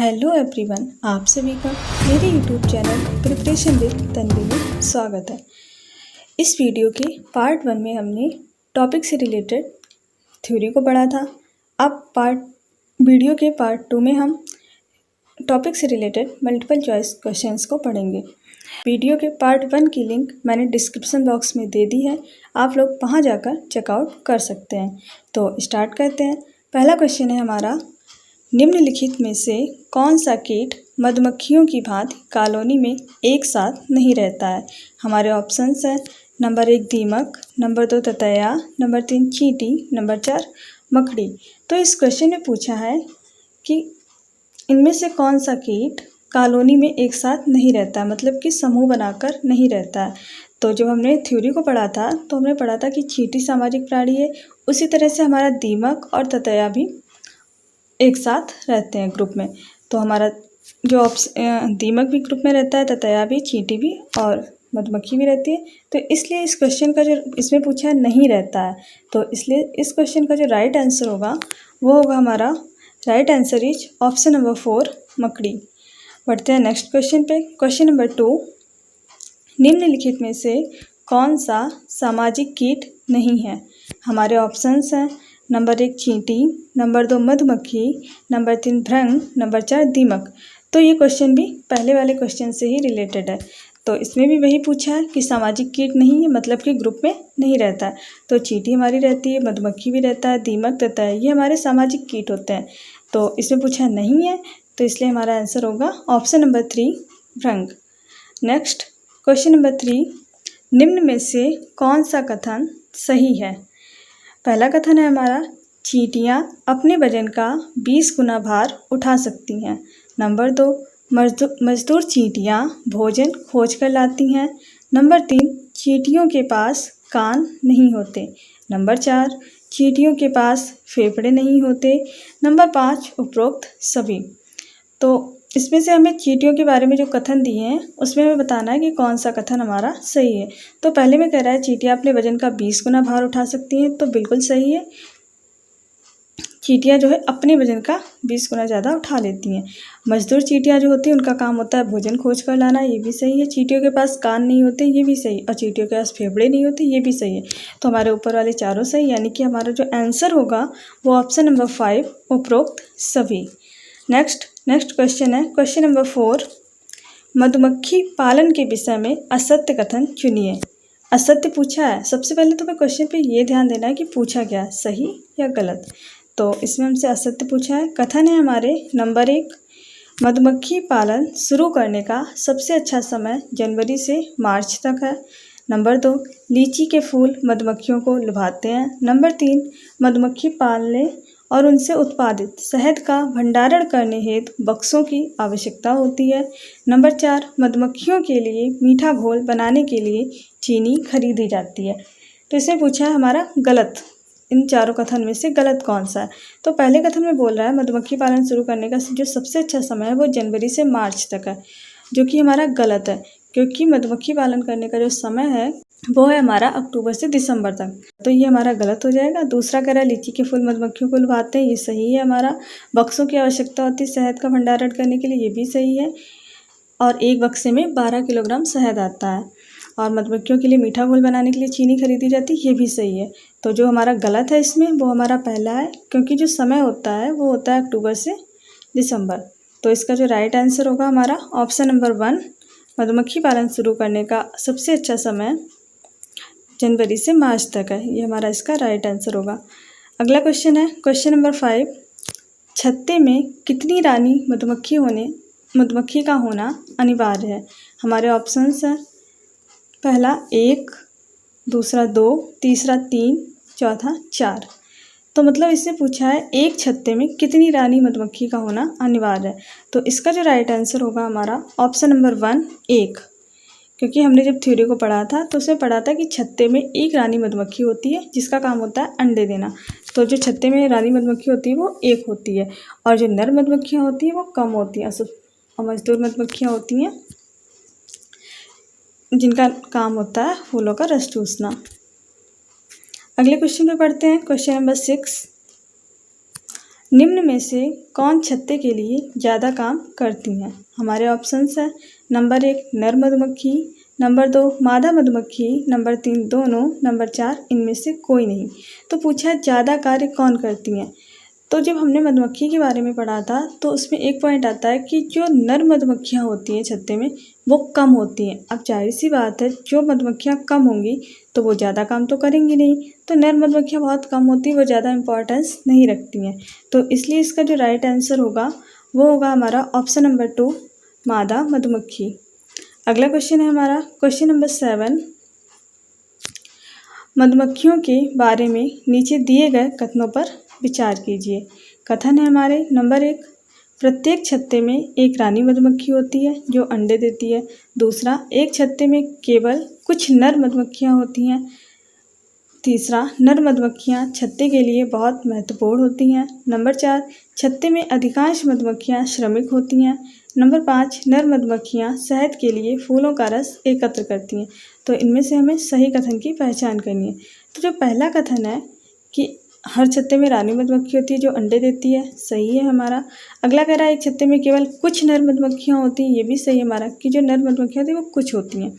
Hello everyone, आप सभी का मेरे YouTube channel preparation with Tanvi में स्वागत है। इस वीडियो के पार्ट 1 में हमने टॉपिक से रिलेटेड थ्योरी को पढ़ा था। अब वीडियो के पार्ट 2 में हम टॉपिक से रिलेटेड मल्टीपल चॉइस क्वेश्चंस को पढ़ेंगे। वीडियो के पार्ट 1 की लिंक मैंने डिस्क्रिप्शन बॉक्स में दे दी है, आप लोग वहाँ जाकर चेकआउट कर सकते हैं। तो स्टार्ट करते हैं। पहला क्वेश्चन है हमारा, निम्नलिखित में से कौन सा कीट मधुमक्खियों की भांति कॉलोनी में एक साथ नहीं रहता है। हमारे ऑप्शंस हैं, नंबर 1 दीमक, नंबर 2 ततैया, नंबर 3 चींटी, नंबर 4 मकड़ी। तो इस क्वेश्चन में पूछा है कि इनमें से कौन सा कीट कॉलोनी में एक साथ नहीं रहता है, मतलब कि समूह बनाकर नहीं रहता है। तो जब हमने थ्योरी को पढ़ा था तो हमने पढ़ा था कि चींटी सामाजिक प्राणी है, उसी तरह से हमारा दीमक और ततैया भी एक साथ रहते हैं ग्रुप में। तो हमारा जो दीमक भी ग्रुप में रहता है, ततैया भी, चींटी भी और मधुमक्खी भी रहती है। तो इसलिए इस क्वेश्चन का जो इसमें पूछा है नहीं रहता है, तो इसलिए इस क्वेश्चन का जो राइट आंसर होगा वो होगा हमारा right answer is option number 4 मकड़ी। बढ़ते हैं नेक्स्ट क्वेश्चन पे। क्वेश्चन नंबर 2, निम्नलिखित में से कौन सा सामाजिक कीट नहीं है। हमारे ऑप्शंस हैं, नंबर 1 चींटी, नंबर 2 मधुमक्खी, नंबर 3 भृंग, नंबर 4 दीमक। तो ये क्वेश्चन भी पहले वाले क्वेश्चन से ही रिलेटेड है। तो इसमें भी वही पूछा है कि सामाजिक कीट नहीं है, मतलब कि ग्रुप में नहीं रहता है। तो चींटी हमारी रहती है, मधुमक्खी भी रहता है, दीमक रहता है, ये हमारे सामाजिक कीट होते हैं। तो इसमें पूछा नहीं है, तो इसलिए हमारा आंसर होगा ऑप्शन नंबर 3 भृंग। नेक्स्ट क्वेश्चन नंबर 3, निम्न में से कौन सा कथन सही है। पहला कथन है हमारा, चींटियाँ अपने वजन का 20 गुना भार उठा सकती हैं। नंबर 2, मजदूर चींटियाँ भोजन खोज कर लाती हैं। नंबर 3, चींटियों के पास कान नहीं होते। नंबर 4, चींटियों के पास फेफड़े नहीं होते। नंबर 5, उपरोक्त सभी। तो इसमें से हमें चींटियों के बारे में जो कथन दिए हैं उसमें हमें बताना है कि कौन सा कथन हमारा सही है। तो पहले में कह रहा है चींटियाँ अपने वजन का 20 गुना भार उठा सकती हैं, तो बिल्कुल सही है। चींटियाँ जो है अपने वजन का 20 गुना ज़्यादा उठा लेती हैं। मजदूर चींटियाँ जो होती हैं उनका काम होता है भोजन खोज कर लाना, ये भी सही है। चींटियों के पास कान नहीं होते, ये भी सही। और चींटियों के पास फेफड़े नहीं होते, ये भी सही है। तो हमारे ऊपर वाले चारों सही, यानी कि हमारा जो आंसर होगा वो ऑप्शन नंबर 5 उपरोक्त सभी। नेक्स्ट क्वेश्चन है क्वेश्चन नंबर 4, मधुमक्खी पालन के विषय में असत्य कथन चुनिए। असत्य पूछा है, सबसे पहले तो मैं क्वेश्चन पे ये ध्यान देना है कि पूछा क्या है, सही या गलत। तो इसमें हमसे असत्य पूछा है। कथन है हमारे, नंबर 1, मधुमक्खी पालन शुरू करने का सबसे अच्छा समय जनवरी से मार्च तक है। नंबर 2, लीची के फूल मधुमक्खियों को लुभाते हैं। नंबर 3, मधुमक्खी पालने और उनसे उत्पादित शहद का भंडारण करने हेतु बक्सों की आवश्यकता होती है। नंबर 4, मधुमक्खियों के लिए मीठा घोल बनाने के लिए चीनी खरीदी जाती है। तो इसमें पूछा है हमारा गलत, इन चारों कथन में से गलत कौन सा है। तो पहले कथन में बोल रहा है मधुमक्खी पालन शुरू करने का जो सबसे अच्छा समय है वो जनवरी से मार्च तक है, जो कि हमारा गलत है, क्योंकि मधुमक्खी पालन करने का जो समय है वो है हमारा अक्टूबर से दिसंबर तक। तो ये हमारा गलत हो जाएगा। दूसरा कह रहा है लीची के फूल मधुमक्खियों को लुभाते हैं, ये सही है हमारा। बक्सों की आवश्यकता होती है शहद का भंडारण करने के लिए, ये भी सही है। और एक बक्से में 12 किलोग्राम शहद आता है। और मधुमक्खियों के लिए मीठा घोल बनाने के लिए चीनी खरीदी जाती है, ये भी सही है। तो जो हमारा गलत है इसमें वो हमारा पहला है, क्योंकि जो समय होता है वो होता है अक्टूबर से दिसंबर। तो इसका जो राइट आंसर होगा हमारा ऑप्शन नंबर 1, मधुमक्खी पालन शुरू करने का सबसे अच्छा समय जनवरी से मार्च तक है, ये हमारा इसका राइट आंसर होगा। अगला क्वेश्चन है क्वेश्चन नंबर 5, छत्ते में कितनी रानी मधुमक्खी का होना अनिवार्य है। हमारे ऑप्शंस हैं, पहला 1, दूसरा 2, तीसरा 3, चौथा 4। तो मतलब इससे पूछा है एक छत्ते में कितनी रानी मधुमक्खी का होना अनिवार्य है। तो इसका जो राइट आंसर होगा हमारा ऑप्शन नंबर 1 1, क्योंकि हमने जब थ्योरी को पढ़ा था तो उसमें पढ़ा था कि छत्ते में एक रानी मधुमक्खी होती है जिसका काम होता है अंडे देना। तो जो छत्ते में रानी मधुमक्खी होती है वो 1 होती है, और जो नर मधुमक्खियाँ होती हैं वो कम होती हैं। और मजदूर मधुमक्खियाँ होती हैं जिनका काम होता है फूलों का रस चूसना। अगले क्वेश्चन पे पढ़ते हैं क्वेश्चन नंबर 6, निम्न में से कौन छत्ते के लिए ज़्यादा काम करती हैं? हमारे ऑप्शंस हैं नंबर 1 नर मधुमक्खी, नंबर 2 मादा मधुमक्खी, नंबर 3 दोनों, नंबर 4 इनमें से कोई नहीं। तो पूछा ज़्यादा कार्य कौन करती हैं? तो जब हमने मधुमक्खी के बारे में पढ़ा था तो उसमें एक पॉइंट आता है कि जो नर मधुमक्खियाँ होती हैं छत्ते में वो कम होती हैं। अब जाहिर सी बात है जो मधुमक्खियाँ कम होंगी तो वो ज़्यादा काम तो करेंगी नहीं, तो नर मधुमक्खियाँ बहुत कम होती हैं, वो ज़्यादा इम्पोर्टेंस नहीं रखती हैं। तो इसलिए इसका जो राइट आंसर होगा वो होगा हमारा ऑप्शन नंबर 2 मादा मधुमक्खी। अगला क्वेश्चन है हमारा क्वेश्चन नंबर 7। मधुमक्खियों के बारे में नीचे दिए गए कथनों पर विचार कीजिए। कथन है हमारे नंबर 1 प्रत्येक छत्ते में एक रानी मधुमक्खी होती है जो अंडे देती है। दूसरा, एक छत्ते में केवल कुछ नर मधुमक्खियाँ होती हैं। तीसरा, नर मधुमक्खियाँ छत्ते के लिए बहुत महत्वपूर्ण होती हैं। नंबर 4, छत्ते में अधिकांश मधुमक्खियाँ श्रमिक होती हैं। नंबर 5, नर मधुमक्खियाँ शहद के लिए फूलों का रस एकत्र करती हैं। तो इनमें से हमें सही कथन की पहचान करनी है। तो जो पहला कथन है कि हर छत्ते में रानी मधुमक्खी होती है जो अंडे देती है, सही है हमारा। अगला कह रहा है एक छत्ते में केवल कुछ नर मधुमक्खियाँ होती हैं, ये भी सही है हमारा कि जो नर मधुमक्खियाँ होती हैं वो कुछ होती हैं।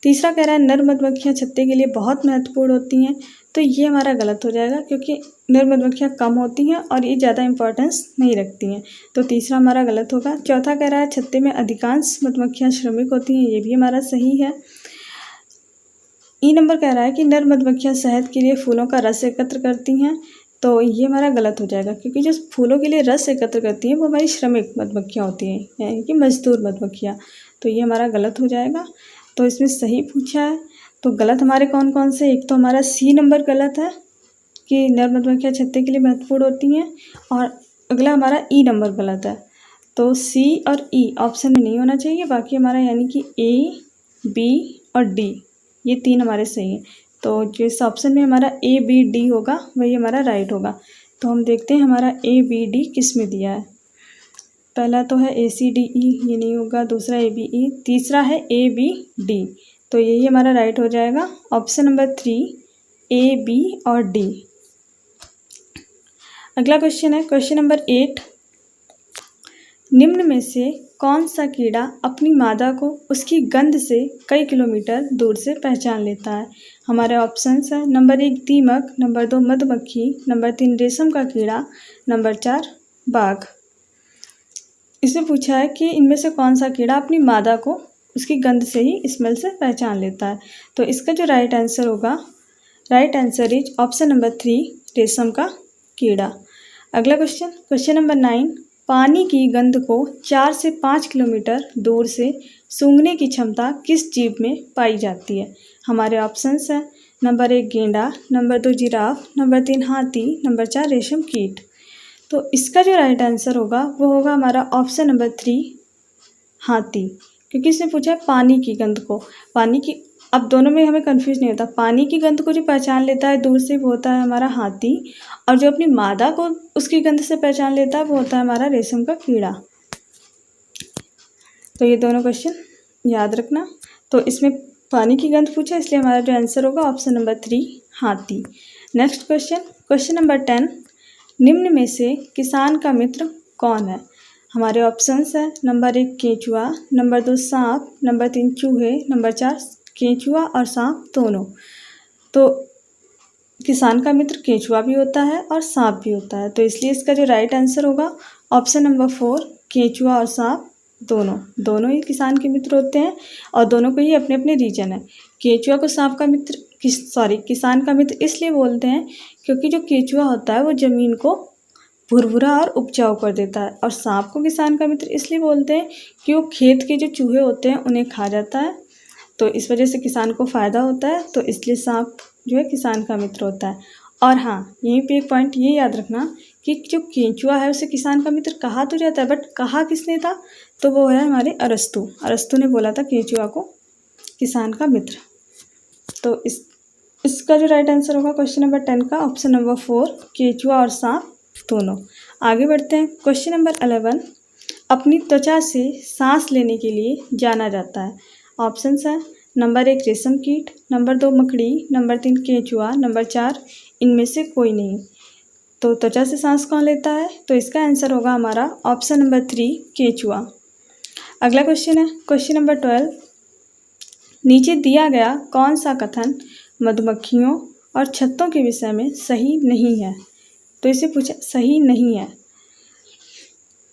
तीसरा कह रहा है नर मधुमक्खियाँ छत्ते के लिए बहुत महत्वपूर्ण होती हैं, तो ये हमारा गलत हो जाएगा क्योंकि नर मधुमक्खियाँ कम होती हैं और ये ज़्यादा इंपॉर्टेंस नहीं रखती हैं, तो तीसरा हमारा गलत होगा। चौथा कह रहा है छत्ते में अधिकांश मधुमक्खियाँ श्रमिक होती हैं, ये भी हमारा सही है। ई नंबर कह रहा है कि नर मधुमक्खियाँ शहद के लिए फूलों का रस एकत्र करती हैं, तो ये हमारा गलत हो जाएगा क्योंकि जो फूलों के लिए रस एकत्र करती हैं वो हमारी श्रमिक मधुमक्खियाँ होती हैं, यानी कि मजदूर मधुमक्खियाँ, तो ये हमारा गलत हो जाएगा। तो इसमें सही पूछा है, तो गलत हमारे कौन कौन से, एक तो हमारा सी नंबर गलत है कि नर मधुमक्खियाँ छत्ते के लिए महत्वपूर्ण होती हैं, और अगला हमारा ई नंबर गलत है। तो सी और ई ऑप्शन में नहीं होना चाहिए, बाकी हमारा यानी कि ए, बी और डी ये तीन हमारे सही हैं। तो जिस ऑप्शन में हमारा ए, बी, डी होगा वही हमारा राइट होगा। तो हम देखते हैं हमारा ए, बी, डी किस में दिया है। पहला तो है ए, सी, डी, ई, ये नहीं होगा। दूसरा ए, बी, ई। तीसरा है ए, बी, डी, तो यही हमारा राइट हो जाएगा ऑप्शन नंबर 3 ए, बी और डी। अगला क्वेश्चन है क्वेश्चन नंबर 8। निम्न में से कौन सा कीड़ा अपनी मादा को उसकी गंध से कई किलोमीटर दूर से पहचान लेता है? हमारे ऑप्शंस हैं नंबर 1 दीमक, नंबर 2 मधुमक्खी, नंबर 3 रेशम का कीड़ा, नंबर 4 बाघ। इसमें पूछा है कि इनमें से कौन सा कीड़ा अपनी मादा को उसकी गंध से ही स्मेल से पहचान लेता है। तो इसका जो राइट आंसर होगा, right answer is option number 3 रेशम का कीड़ा। अगला क्वेश्चन क्वेश्चन नंबर 9। पानी की गंध को 4 से 5 किलोमीटर दूर से सूंघने की क्षमता किस जीव में पाई जाती है? हमारे ऑप्शंस हैं नंबर 1 गेंडा, नंबर 2 जिराफ, नंबर 3 हाथी, नंबर 4 रेशम कीट। तो इसका जो राइट आंसर होगा वो होगा हमारा ऑप्शन नंबर 3 हाथी, क्योंकि इसने पूछा है पानी की गंध को, पानी की, अब दोनों में हमें कंफ्यूज नहीं होता। पानी की गंध को जो पहचान लेता है दूर से वो होता है हमारा हाथी, और जो अपनी मादा को उसकी गंध से पहचान लेता है वो होता है हमारा रेशम का कीड़ा। तो ये दोनों क्वेश्चन याद रखना। तो इसमें पानी की गंध पूछा इसलिए हमारा जो आंसर होगा ऑप्शन नंबर 3 हाथी। Next question question number 10। निम्न में से किसान का मित्र कौन है? हमारे ऑप्शंस हैं नंबर 1 केंचुआ, नंबर 2 सांप, नंबर 3 चूहे, नंबर 4 केंचुआ और सांप दोनों। तो किसान का मित्र केंचुआ भी होता है और सांप भी होता है, तो इसलिए इसका जो राइट आंसर होगा ऑप्शन नंबर 4 केंचुआ और सांप दोनों ही किसान के मित्र होते हैं, और दोनों को ही अपने अपने रीजन है। केंचुआ को सांप का मित्र किसान का मित्र इसलिए बोलते हैं क्योंकि जो केंचुआ होता है वो ज़मीन को भुरभुरा और उपजाऊ कर देता है, और सांप को किसान का मित्र इसलिए बोलते हैं कि वो खेत के जो चूहे होते हैं उन्हें खा जाता है, तो इस वजह से किसान को फ़ायदा होता है, तो इसलिए सांप जो है किसान का मित्र होता है। और हाँ, यहीं पे एक पॉइंट ये याद रखना कि जो केंचुआ है उसे किसान का मित्र कहा तो जाता है, बट कहा किसने था? तो वो है हमारे अरस्तु ने बोला था केंचुआ को किसान का मित्र। तो इसका जो राइट आंसर होगा क्वेश्चन नंबर 10 का ऑप्शन नंबर 4 केंचुआ और सांप दोनों। आगे बढ़ते हैं क्वेश्चन नंबर 11। अपनी त्वचा से सांस लेने के लिए जाना जाता है। ऑप्शंस हैं नंबर 1 रेशम कीट, नंबर 2 मकड़ी, नंबर 3 केंचुआ, नंबर 4 इनमें से कोई नहीं। तो त्वचा से सांस कौन लेता है? तो इसका आंसर होगा हमारा ऑप्शन नंबर 3 केंचुआ। अगला क्वेश्चन है क्वेश्चन नंबर 12। नीचे दिया गया कौन सा कथन मधुमक्खियों और छत्तों के विषय में सही नहीं है? तो इसे पूछा सही नहीं है,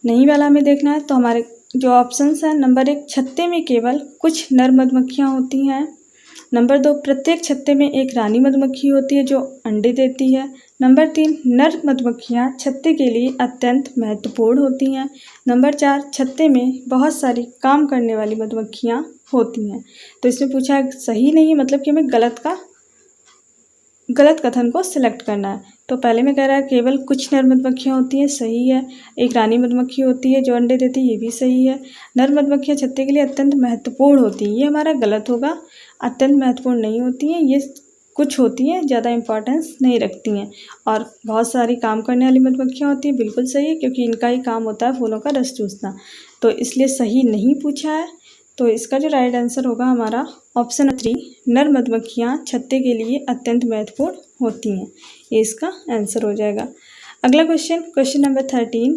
नहीं वाला हमें देखना है। तो हमारे जो ऑप्शंस हैं, नंबर 1 छत्ते में केवल कुछ नर मधुमक्खियाँ होती हैं। नंबर 2 प्रत्येक छत्ते में एक रानी मधुमक्खी होती है जो अंडे देती है। नंबर 3 नर मधुमक्खियाँ छत्ते के लिए अत्यंत महत्वपूर्ण होती हैं। नंबर 4 छत्ते में बहुत सारी काम करने वाली मधुमक्खियाँ होती हैं। तो इसमें पूछा है सही नहीं है, मतलब कि हमें गलत कथन को सिलेक्ट करना है। तो पहले में कह रहा है केवल कुछ नर मधुमक्खियाँ होती हैं, सही है। एक रानी मधुमक्खी होती है जो अंडे देती है, ये भी सही है। नर मधुमक्खियाँ छत्ते के लिए अत्यंत महत्वपूर्ण होती हैं, ये हमारा गलत होगा। अत्यंत महत्वपूर्ण नहीं होती हैं, ये कुछ होती हैं, ज़्यादा इंपॉर्टेंस नहीं रखती हैं। और बहुत सारी काम करने वाली मधुमक्खियाँ होती हैं, बिल्कुल सही है, क्योंकि इनका ही काम होता है फूलों का रस चूसना। तो इसलिए सही नहीं पूछा है। तो इसका जो राइट आंसर होगा हमारा ऑप्शन 3 नर मधुमक्खियाँ छत्ते के लिए अत्यंत महत्वपूर्ण होती हैं, ये इसका आंसर हो जाएगा। अगला क्वेश्चन नंबर 13।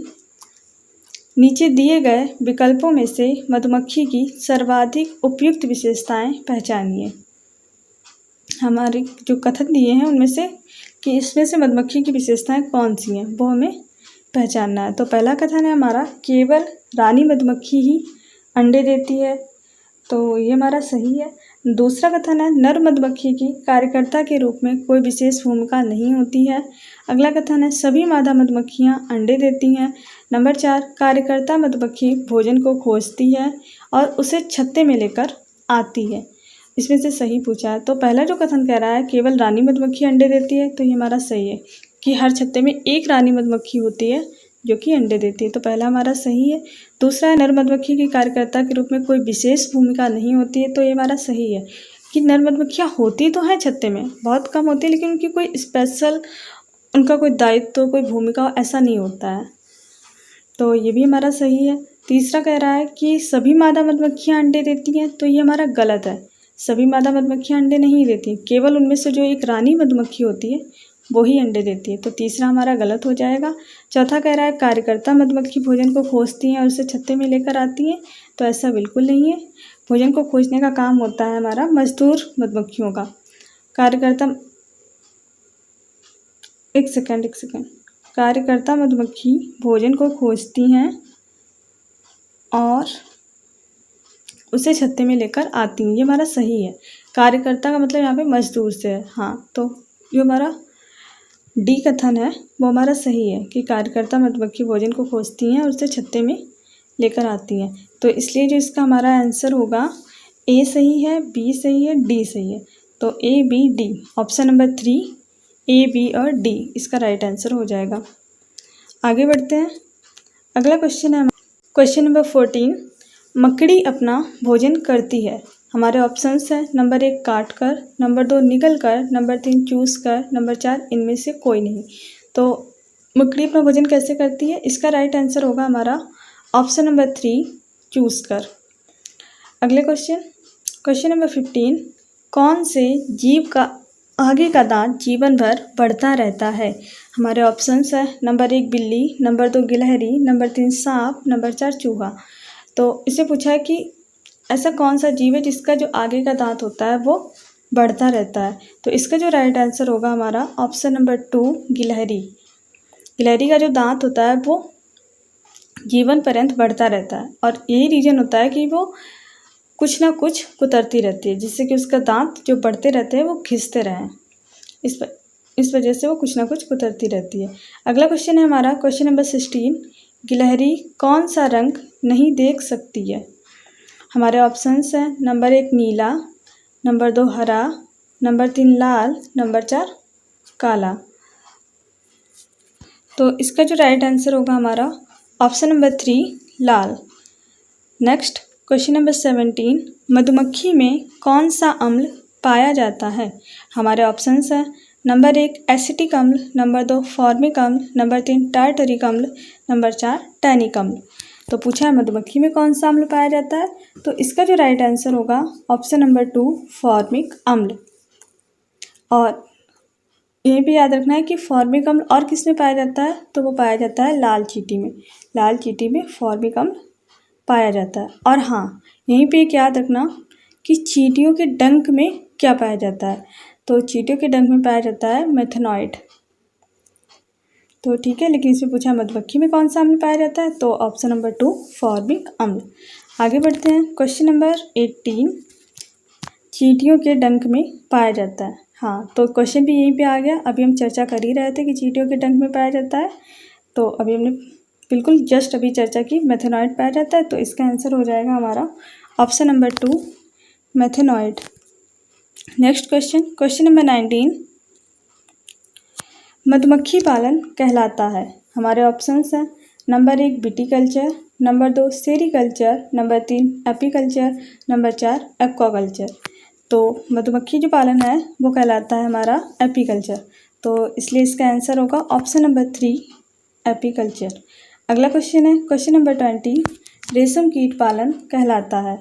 नीचे दिए गए विकल्पों में से मधुमक्खी की सर्वाधिक उपयुक्त विशेषताएं पहचानिए। हमारे जो कथन दिए हैं उनमें से कि इसमें से मधुमक्खी की विशेषताएं कौन सी हैं, वो हमें पहचानना है। तो पहला कथन है हमारा केवल रानी मधुमक्खी ही अंडे देती है, तो ये हमारा सही है। दूसरा कथन है नर मधुमक्खी की कार्यकर्ता के रूप में कोई विशेष भूमिका नहीं होती है। अगला कथन है सभी मादा मधुमक्खियाँ अंडे देती हैं। नंबर 4 कार्यकर्ता मधुमक्खी भोजन को खोजती है और उसे छत्ते में लेकर आती है। इसमें से सही पूछा है। तो पहला जो कथन कह रहा है केवल रानी मधुमक्खी अंडे देती है, तो ये हमारा सही है कि हर छत्ते में एक रानी मधुमक्खी होती है जो कि अंडे देती है, तो पहला हमारा सही है। दूसरा है नर मधुमक्खी की कार्यकर्ता के रूप में कोई विशेष भूमिका नहीं होती है, तो ये हमारा सही है कि नर मधुमक्खियाँ होती तो हैं छत्ते में, बहुत कम होती है, लेकिन उनकी कोई स्पेशल उनका कोई दायित्व कोई भूमिका ऐसा नहीं होता है, तो ये भी हमारा सही है। तीसरा कह रहा है कि सभी मादा मधुमक्खियाँ अंडे देती हैं, तो ये हमारा गलत है। सभी मादा मधुमक्खियाँ अंडे नहीं देती, केवल उनमें से जो एक रानी मधुमक्खी होती है वो ही अंडे देती है, तो तीसरा हमारा गलत हो जाएगा। चौथा कह रहा है कार्यकर्ता मधुमक्खी भोजन को खोजती हैं और उसे छत्ते में लेकर आती हैं, तो ऐसा बिल्कुल नहीं है। भोजन को खोजने का काम होता है हमारा मजदूर मधुमक्खियों का। कार्यकर्ता एक सेकंड कार्यकर्ता मधुमक्खी भोजन को खोजती हैं और उसे छत्ते में लेकर आती हैं, ये हमारा सही है। कार्यकर्ता का मतलब यहाँ पे मजदूर से है, हाँ, तो जो हमारा डी कथन है वो हमारा सही है कि कार्यकर्ता मधुमक्खी भोजन को खोजती हैं और उसे छत्ते में लेकर आती हैं, तो इसलिए जो इसका हमारा आंसर होगा ए सही है, बी सही है, डी सही है। तो A B D option number 3 A B और डी इसका राइट आंसर हो जाएगा। आगे बढ़ते हैं। अगला क्वेश्चन है क्वेश्चन नंबर 14। मकड़ी अपना भोजन करती है। हमारे ऑप्शंस हैं नंबर 1 काट कर, नंबर 2 निगल कर, नंबर 3 चूस कर, नंबर 4 इनमें से कोई नहीं। तो मकड़ी अपना भोजन कैसे करती है? इसका राइट आंसर होगा हमारा ऑप्शन नंबर 3 चूस कर। अगले क्वेश्चन नंबर 15। कौन से जीव का आगे का दांत जीवन भर बढ़ता रहता है? हमारे ऑप्शंस हैं नंबर 1 बिल्ली, नंबर 2 गिलहरी, नंबर 3 सांप, नंबर 4 चूहा। तो इसे पूछा है कि ऐसा कौन सा जीव है जिसका जो आगे का दांत होता है वो बढ़ता रहता है? तो इसका जो राइट आंसर होगा हमारा ऑप्शन नंबर 2 गिलहरी। गिलहरी का जो दांत होता है वो जीवन पर्यंत बढ़ता रहता है, और यही रीज़न होता है कि वो कुछ ना कुछ कुतरती रहती है, जिससे कि उसका दांत जो बढ़ते रहते हैं वो घिसते रहें। इस वजह से वो कुछ ना कुछ कुतरती रहती है। अगला क्वेश्चन है हमारा क्वेश्चन नंबर 16। गिलहरी कौन सा रंग नहीं देख सकती है? हमारे ऑप्शंस हैं नंबर 1 नीला, नंबर 2 हरा, नंबर 3 लाल, नंबर 4 काला। तो इसका जो राइट आंसर होगा हमारा ऑप्शन नंबर 3 लाल। Next question number 17। मधुमक्खी में कौन सा अम्ल पाया जाता है? हमारे ऑप्शंस हैं नंबर 1 एसिटिक अम्ल, नंबर 2 फॉर्मिक अम्ल, नंबर 3 टार्टरिक अम्ल, नंबर 4 टैनिक अम्ल। तो पूछा है मधुमक्खी में कौन सा अम्ल पाया जाता है, तो इसका जो राइट आंसर होगा ऑप्शन नंबर 2 फॉर्मिक अम्ल। और यहीं पे याद रखना है कि फॉर्मिक अम्ल और किस में पाया जाता है, तो वो पाया जाता है लाल चींटी में। लाल चींटी में फॉर्मिक अम्ल पाया जाता है। और हाँ, यहीं पे एक याद रखना कि चींटियों के डंक में क्या पाया जाता है, तो चींटियों के डंक में पाया जाता है मेथनॉइड। तो ठीक है, लेकिन इसमें पूछा मधुमक्खी में कौन सा अम्ल पाया जाता है, तो ऑप्शन नंबर 2 फॉर्मिक अम्ल। आगे बढ़ते हैं, क्वेश्चन नंबर 18 चींटियों के डंक में पाया जाता है। हाँ, तो क्वेश्चन भी यहीं पे आ गया। अभी हम चर्चा कर ही रहे थे कि चींटियों के डंक में पाया जाता है, तो अभी हमने बिल्कुल जस्ट अभी चर्चा की मेथनॉइड पाया जाता है, तो इसका आंसर हो जाएगा हमारा ऑप्शन नंबर 2 मेथनॉइड। नेक्स्ट क्वेश्चन, क्वेश्चन नंबर 19 मधुमक्खी पालन कहलाता है। हमारे ऑप्शंस हैं number 1 viticulture, number 2 sericulture, number 3 apiculture, number 4 aquaculture. तो मधुमक्खी जो पालन है वो कहलाता है हमारा एपीकल्चर, तो इसलिए इसका आंसर होगा ऑप्शन नंबर 3 एपीकल्चर। अगला क्वेश्चन है क्वेश्चन नंबर 20 रेशम कीट पालन कहलाता है।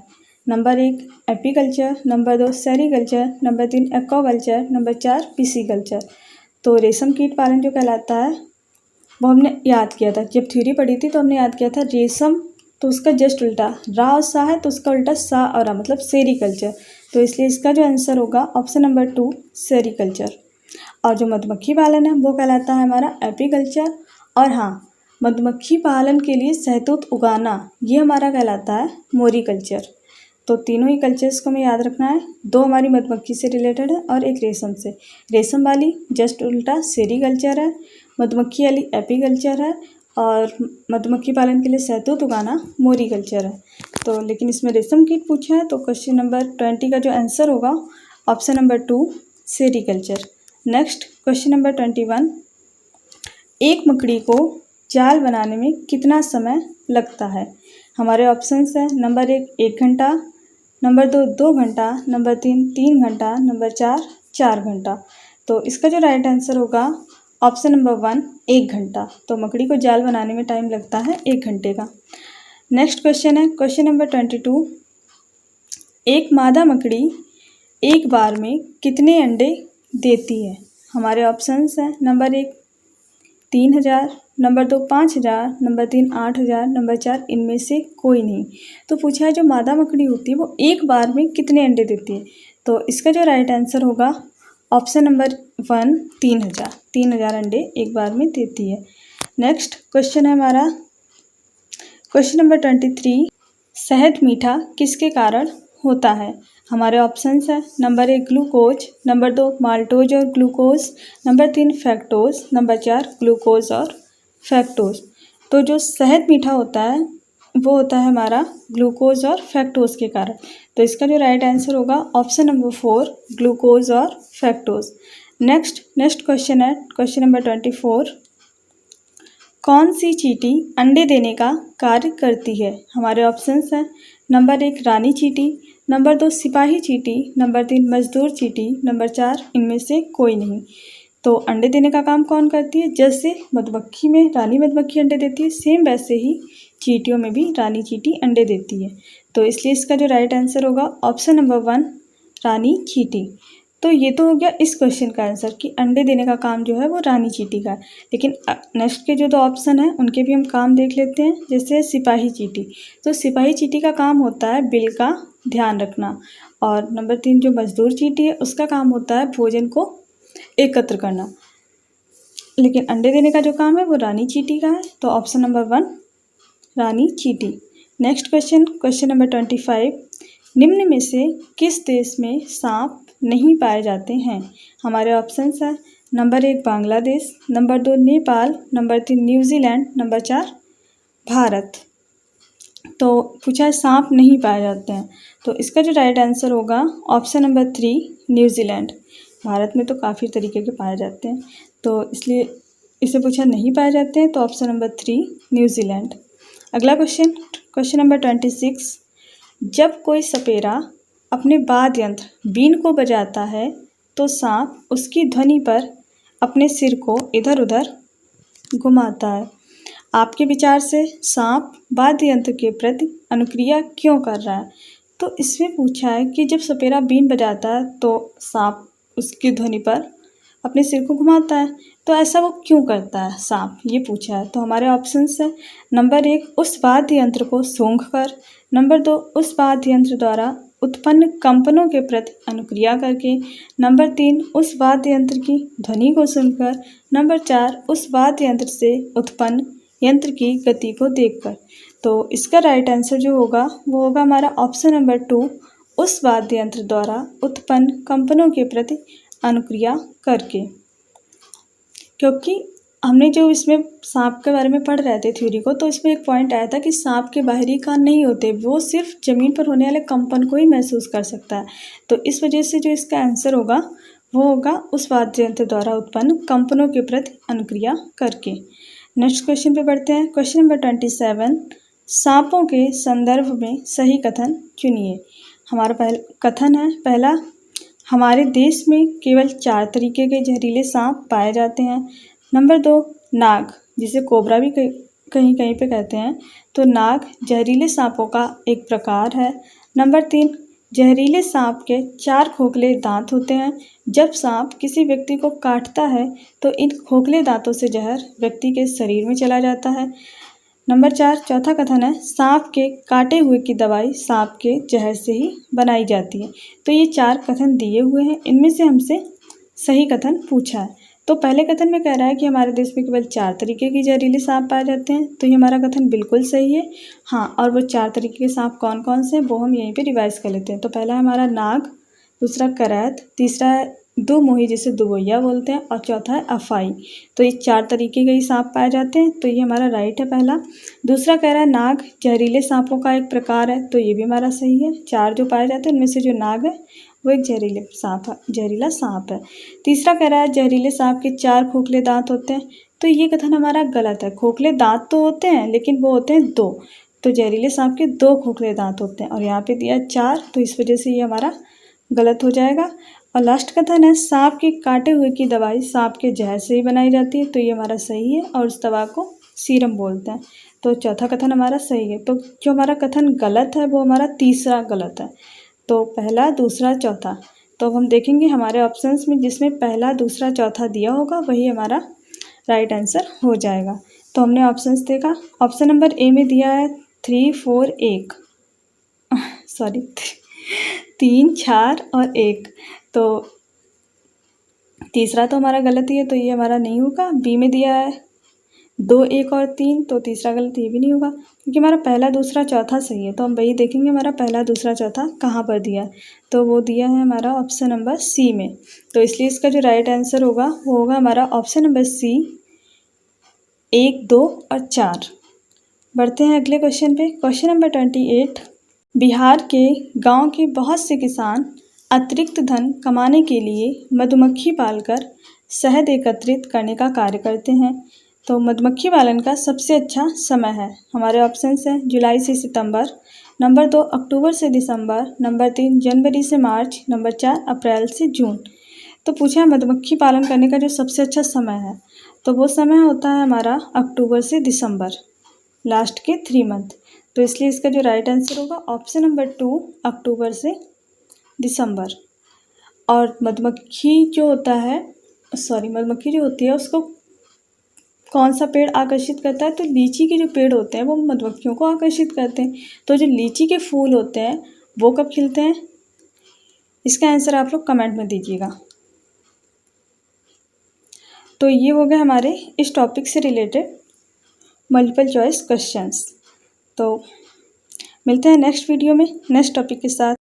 Number 1 apiculture, number 2 sericulture, number 3 aquaculture, number 4 pisciculture. तो रेशम कीट पालन जो कहलाता है वो हमने याद किया था, जब थ्योरी पढ़ी थी तो हमने याद किया था रेशम तो उसका जस्ट उल्टा रा और सा है, तो उसका उल्टा सा और रा मतलब सेरीकल्चर, तो इसलिए इसका जो आंसर होगा ऑप्शन नंबर 2 सेरीकल्चर। और जो मधुमक्खी पालन है वो कहलाता है हमारा एपीकल्चर। और हाँ, मधुमक्खी पालन के लिए शहतूत उगाना ये हमारा कहलाता है मोरीकल्चर। तो तीनों ही कल्चर्स को हमें याद रखना है, 2 हमारी मधुमक्खी से रिलेटेड है और एक रेशम से। रेशम वाली जस्ट उल्टा सेरीकल्चर है, मधुमक्खी वाली एपीकल्चर है, और मधुमक्खी पालन के लिए शहतूत उगाना मोरीकल्चर है। तो लेकिन इसमें रेशम कीट पूछा है, तो क्वेश्चन नंबर 20 का जो आंसर होगा option number 2 sericulture. Next question number 21 एक मकड़ी को जाल बनाने में कितना समय लगता है। हमारे ऑप्शंस हैं नंबर 1 घंटा, नंबर 2 घंटा, नंबर 3 घंटा, नंबर 4 घंटा। तो इसका जो राइट आंसर होगा ऑप्शन नंबर 1 1 घंटा। तो मकड़ी को जाल बनाने में टाइम लगता है 1 घंटे का। नेक्स्ट क्वेश्चन है क्वेश्चन नंबर 22 एक मादा मकड़ी एक बार में कितने अंडे देती है। हमारे ऑप्शंस हैं नंबर 1 3000, नंबर 2 5000, नंबर 3 8000, नंबर 4 इनमें से कोई नहीं। तो पूछा है जो मादा मकड़ी होती है वो एक बार में कितने अंडे देती है, तो इसका जो राइट आंसर होगा ऑप्शन नंबर 1 3000 अंडे एक बार में देती है। नेक्स्ट क्वेश्चन है हमारा क्वेश्चन नंबर 23 शहद मीठा किसके कारण होता है। हमारे ऑप्शंस हैं नंबर 1 ग्लूकोज, नंबर 2 माल्टोज और ग्लूकोज, नंबर 3 फैक्टोज, नंबर 4 ग्लूकोज और फैक्टोज। तो जो शहद मीठा होता है वो होता है हमारा ग्लूकोज और फैक्टोज के कारण। तो इसका जो राइट आंसर होगा ऑप्शन नंबर 4 ग्लूकोज और फैक्टोज। नेक्स्ट क्वेश्चन है क्वेश्चन नंबर 24 कौन सी चींटी अंडे देने का कार्य करती है। हमारे ऑप्शंस हैं नंबर 1 रानी चींटी, नंबर 2 सिपाही चींटी, नंबर 3 मजदूर चींटी, नंबर 4 इनमें से कोई नहीं। तो अंडे देने का काम कौन करती है, जैसे मधुमक्खी में रानी मधुमक्खी अंडे देती है सेम वैसे ही चींटियों में भी रानी चींटी अंडे देती है। तो इसलिए इसका जो राइट आंसर होगा ऑप्शन नंबर 1 रानी चींटी। तो ये तो हो गया इस क्वेश्चन का आंसर कि अंडे देने का काम जो है वो रानी चींटी का है। लेकिन नेक्स्ट के जो 2 ऑप्शन हैं उनके भी हम काम देख लेते हैं। जैसे सिपाही चींटी, तो सिपाही चींटी का काम होता है बिल का ध्यान रखना, और नंबर 3 जो मजदूर चींटी है उसका काम होता है भोजन को एकत्र करना। लेकिन अंडे देने का जो काम है वो रानी चींटी का है, तो ऑप्शन नंबर 1 रानी चींटी। नेक्स्ट क्वेश्चन नंबर 25 निम्न में से किस देश में सांप नहीं पाए जाते हैं। हमारे ऑप्शंस हैं number 1 Bangladesh, number 2 Nepal, number 3 New Zealand, number 4 Bharat. तो पूछा है सांप नहीं पाए जाते हैं, तो इसका जो राइट आंसर होगा ऑप्शन नंबर 3 न्यूजीलैंड। भारत में तो काफ़ी तरीके के पाए जाते हैं, तो इसलिए इसे पूछा नहीं पाए जाते हैं, तो ऑप्शन नंबर 3 न्यूजीलैंड। अगला क्वेश्चन नंबर 26 जब कोई सपेरा अपने वाद्य यंत्र बीन को बजाता है तो सांप उसकी ध्वनि पर अपने सिर को इधर उधर घुमाता है। आपके विचार से सांप वाद्य यंत्र के प्रति अनुक्रिया क्यों कर रहा है। तो इसमें पूछा है कि जब सपेरा बीन बजाता है तो सांप उसकी ध्वनि पर अपने सिर को घुमाता है, तो ऐसा वो क्यों करता है सांप, ये पूछा है। तो हमारे ऑप्शंस है, नंबर 1 उस वाद्य यंत्र को सूंघकर, नंबर 2 उस वाद्य यंत्र द्वारा उत्पन्न कंपनों के प्रति अनुक्रिया करके, नंबर 3 उस वाद्य यंत्र की ध्वनि को सुनकर, नंबर 4 उस वाद्य यंत्र से उत्पन्न यंत्र की गति को देखकर। तो इसका राइट आंसर जो होगा वो होगा हमारा ऑप्शन नंबर 2, उस वाद्य यंत्र द्वारा उत्पन्न कंपनों के प्रति अनुक्रिया करके। क्योंकि हमने जो इसमें सांप के बारे में पढ़ रहे थे थ्योरी को, तो इसमें एक पॉइंट आया था कि सांप के बाहरी कान नहीं होते, वो सिर्फ ज़मीन पर होने वाले कंपन को ही महसूस कर सकता है। तो इस वजह से जो इसका आंसर होगा वो होगा उस वाद्य यंत्र द्वारा उत्पन्न कंपनों के प्रति अनुक्रिया करके। नेक्स्ट क्वेश्चन पे बढ़ते हैं। क्वेश्चन नंबर 27, सांपों के संदर्भ में सही कथन चुनिए। हमारा कथन है पहला, हमारे देश में केवल 4 तरीके के जहरीले सांप पाए जाते हैं। नंबर 2, नाग, जिसे कोबरा भी कहीं कहीं पे कहते हैं, तो नाग जहरीले सांपों का एक प्रकार है। नंबर 3, जहरीले सांप के 4 खोखले दांत होते हैं। जब सांप किसी व्यक्ति को काटता है तो इन खोखले दांतों से जहर व्यक्ति के शरीर में चला जाता है। नंबर 4, चौथा कथन है, सांप के काटे हुए की दवाई सांप के जहर से ही बनाई जाती है। तो ये 4 कथन दिए हुए हैं, इनमें से हमसे सही कथन पूछा है। तो पहले कथन में कह रहा है कि हमारे देश में केवल 4 तरीके के जहरीले सांप पाए जाते हैं, तो ये हमारा कथन बिल्कुल सही है। हाँ, और वो 4 तरीके के सांप कौन कौन से हैं वो हम यहीं पे रिवाइज कर लेते हैं। तो पहला है हमारा नाग, दूसरा करैत, तीसरा है दो मोही जिसे दुबोइया बोलते हैं, और चौथा है अफाई। तो ये 4 तरीके के ही सांप पाए जाते हैं, तो ये हमारा राइट है पहला। दूसरा कह रहा है नाग जहरीले सांपों का एक प्रकार है, तो ये भी हमारा सही है। 4 जो पाए जाते हैं उनमें से जो नाग है वो एक जहरीला सांप है। तीसरा कह रहा है जहरीले सांप के 4 खोखले दांत होते हैं, तो ये कथन हमारा गलत है। खोखले दांत तो होते हैं लेकिन वो होते हैं 2, तो जहरीले सांप के 2 खोखले दांत होते हैं, और यहाँ पे दिया 4, तो इस वजह से ये हमारा गलत हो जाएगा। और लास्ट कथन है सांप के काटे हुए की दवाई सांप के जहर से ही बनाई जाती है, तो ये हमारा सही है, और उस दवा को सीरम बोलते हैं। तो चौथा कथन हमारा सही है। तो जो हमारा कथन गलत है वो हमारा तीसरा गलत है। तो पहला, दूसरा, चौथा। तो अब हम देखेंगे हमारे ऑप्शंस में जिसमें पहला, दूसरा, चौथा दिया होगा वही हमारा राइट आंसर हो जाएगा। तो हमने ऑप्शंस देखा, ऑप्शन नंबर ए में दिया है 3, 4, 1 सॉरी 3, 4 और 1। तो तीसरा तो हमारा गलत ही है, तो ये हमारा नहीं होगा। बी में दिया है 2, 1 और 3, तो तीसरा गलत ये भी नहीं होगा, क्योंकि हमारा पहला, दूसरा, चौथा सही है। तो हम वही देखेंगे हमारा पहला, दूसरा, चौथा कहाँ पर दिया है, तो वो दिया है हमारा ऑप्शन नंबर सी में। तो इसलिए इसका जो राइट आंसर होगा वो होगा हमारा ऑप्शन नंबर सी, 1, 2 और 4। बढ़ते हैं अगले क्वेश्चन पे। क्वेश्चन नंबर 28, बिहार के गाँव के बहुत से किसान अतिरिक्त धन कमाने के लिए मधुमक्खी पालकर शहद एकत्रित करने का कार्य करते हैं। तो मधुमक्खी पालन का सबसे अच्छा समय है, हमारे ऑप्शंस हैं जुलाई से सितंबर, नंबर 2 अक्टूबर से दिसंबर, नंबर 3 जनवरी से मार्च, नंबर 4 अप्रैल से जून। तो पूछा है मधुमक्खी पालन करने का जो सबसे अच्छा समय है, तो वो समय होता है हमारा अक्टूबर से दिसंबर, लास्ट के 3 मंथ। तो इसलिए इसका जो राइट आंसर होगा ऑप्शन नंबर 2, अक्टूबर से दिसंबर। और मधुमक्खी जो होती है उसको कौन सा पेड़ आकर्षित करता है, तो लीची के जो पेड़ होते हैं वो मधुमक्खियों को आकर्षित करते हैं। तो जो लीची के फूल होते हैं वो कब खिलते हैं, इसका आंसर आप लोग कमेंट में दीजिएगा। तो ये हो गया हमारे इस टॉपिक से रिलेटेड मल्टीपल चॉइस क्वेश्चंस। तो मिलते हैं नेक्स्ट वीडियो में नेक्स्ट टॉपिक के साथ।